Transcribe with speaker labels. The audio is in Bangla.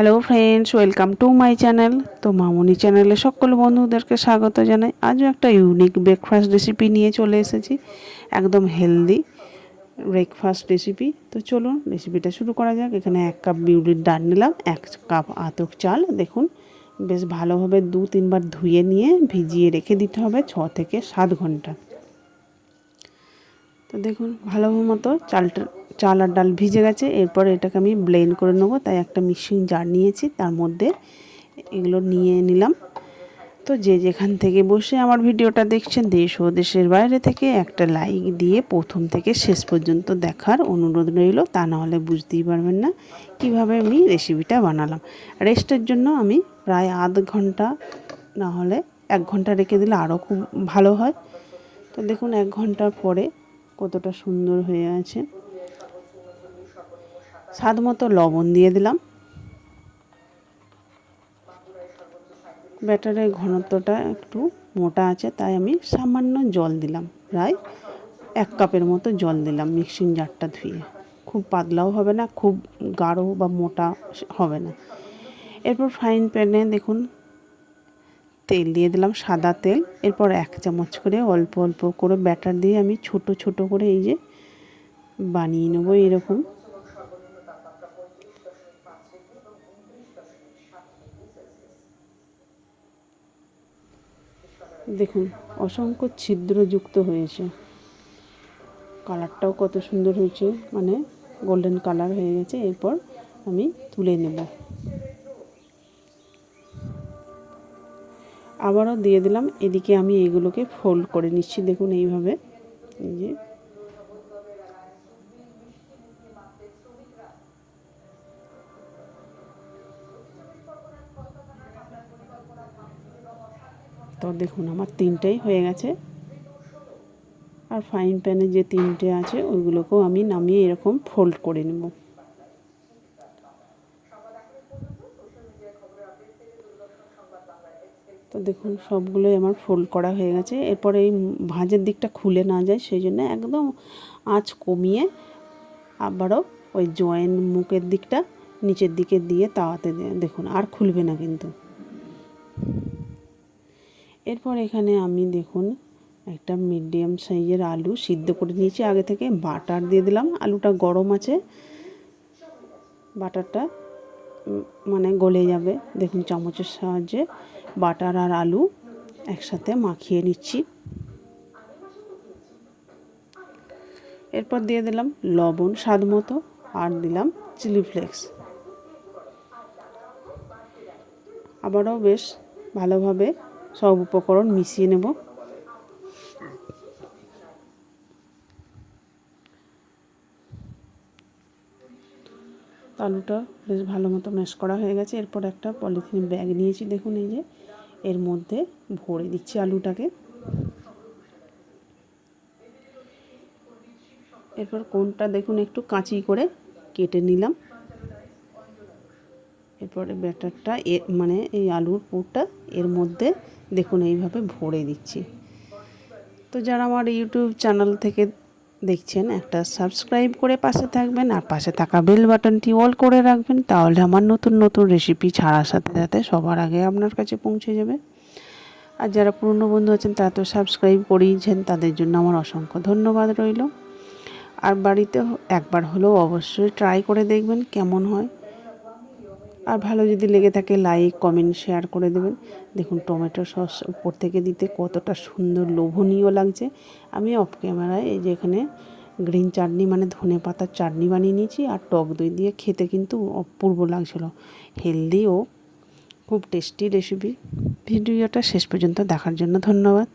Speaker 1: Hello friends, welcome to my channel. তো মামুনি চ্যানেলে সকল বন্ধুদেরকে স্বাগত জানাই। আজও একটা ইউনিক ব্রেকফাস্ট রেসিপি নিয়ে চলে এসেছি, একদম হেলদি ব্রেকফাস্ট রেসিপি। তো চলুন রেসিপিটা শুরু করা যাক। এখানে 1 কাপ বিউলির ডাল নিলাম, 1 কাপ আতপ চাল। দেখুন বেশ ভালোভাবে 2-3 বার ধুয়ে নিয়ে ভিজিয়ে রেখে দিতে হবে 6 থেকে 7 ঘন্টা। তো দেখুন ভালো মতো চাল আর ডাল ভিজে গেছে। এরপর এটাকে আমি ব্লেন্ড করে নেবো, তাই একটা মিক্সিং জার নিয়েছি, তার মধ্যে এগুলো নিয়ে নিলাম। তো যে যেখান থেকে বসে আমার ভিডিওটা দেখছেন, দেশ ও দেশের বাইরে থেকে, একটা লাইক দিয়ে প্রথম থেকে শেষ পর্যন্ত দেখার অনুরোধ রইল, তা নাহলে বুঝতেই পারবেন না কিভাবে আমি রেসিপিটা বানালাম। রেস্টের জন্য আমি প্রায় আধ ঘন্টা, না হলে 1 ঘন্টা রেখে দিলে আরও খুব ভালো হয়। তো দেখুন 1 ঘন্টা পরে কতটা সুন্দর হয়ে আছে। স্বাদ মতো লবণ দিয়ে দিলাম। ব্যাটারের ঘনত্বটা একটু মোটা আছে, তাই আমি সামান্য জল দিলাম, প্রায় 1 কাপের মতো জল দিলাম মিক্সিং জারটা ধুয়ে। খুব পাতলাও হবে না, খুব গাঢ় বা মোটা হবে না। এরপর ফ্রাইং প্যানে দেখুন তেল দিয়ে দিলাম, সাদা তেল। এরপর 1 চামচ করে অল্প অল্প করে ব্যাটার দিয়ে আমি ছোট ছোট করে এই যে বানিয়ে নেবো এরকম। দেখুন অসংখ্য ছিদ্রযুক্ত হয়েছে, কালারটাও কত সুন্দর হয়েছে, মানে গোল্ডেন কালার হয়ে গেছে। এরপর আমি তুলে নেব। আবারও দিয়ে দিলাম। এদিকে আমি এগুলোকে ফোল্ড করে নিচ্ছি, দেখুন এইভাবে। এই যে তো দেখুন আমার 3টাই হয়ে গেছে। আর ফ্রাইং প্যানে যে 3টে আছে ওইগুলোকেও আমি নামিয়ে এরকম ফোল্ড করে নেব। তো দেখুন সবগুলোই আমার ফোল্ড করা হয়ে গেছে। এরপরে এই ভাঁজের দিকটা খুলে না যায়, সেই জন্য একদম আঁচ কমিয়ে আবারও ওই জয়েন্ট মুখের দিকটা নিচের দিকে দিয়ে তাওয়াতে দেখুন আর খুলবে না কিন্তু। এরপর এখানে আমি দেখুন একটা মিডিয়াম সাইজের আলু সিদ্ধ করে নিয়েছি আগে থেকে, বাটার দিয়ে দিলাম। আলুটা গরম আছে, বাটারটা মানে গলে যাবে। দেখুন চামচের সাহায্যে বাটার আর আলু একসাথে মাখিয়ে নিচ্ছি। এরপর দিয়ে দিলাম লবণ স্বাদ মতো, আর দিলাম চিলি ফ্লেক্স। আবারও বেশ ভালোভাবে সব উপকরণ মিশিয়ে নেব। আলুটা বেশ ভালো মতো ম্যাশ করা হয়ে গেছে। এরপর একটা পলিথিন ব্যাগ নিয়েছি, দেখুন এই যে এর মধ্যে ভরে দিচ্ছি আলুটাকে। এরপর কোণটা দেখুন একটু কাঁচি করে কেটে নিলাম। এরপরে ব্যাটারটা মানে এই আলুর পুরটা এর মধ্যে দেখুন এইভাবে ভরে দিচ্ছি। তো যারা আমার ইউটিউব চ্যানেল থেকে দেখছেন, একটা সাবস্ক্রাইব করে পাশে থাকবেন, আর পাশে থাকা বেল বাটনটি অল করে রাখবেন, তাহলে আমার নতুন নতুন রেসিপি ছাড়ার সাথে সাথে সবার আগে আপনার কাছে পৌঁছে যাবে। আর যারা পুরনো বন্ধু আছেন তারা তো সাবস্ক্রাইব করিয়েছেন, তাদের জন্য আমার অসংখ্য ধন্যবাদ রইল। আর বাড়িতে একবার হলেও অবশ্যই ট্রাই করে দেখবেন কেমন হয়। আর ভালো যদি লেগে থাকে লাইক কমেন্ট শেয়ার করে দেবেন। দেখুন টমেটো সস উপর থেকে দিতে কতটা সুন্দর লোভনীয় লাগছে। আমি অফ ক্যামেরায় এই যে এখানে গ্রিন চাটনি মানে ধনে পাতার চাটনি বানিয়ে নিয়েছি, আর টক দই দিয়ে খেতে কিন্তু অপূর্ব লাগছিল। হেলদি ও খুব টেস্টি রেসিপি। ভিডিওটা শেষ পর্যন্ত দেখার জন্য ধন্যবাদ।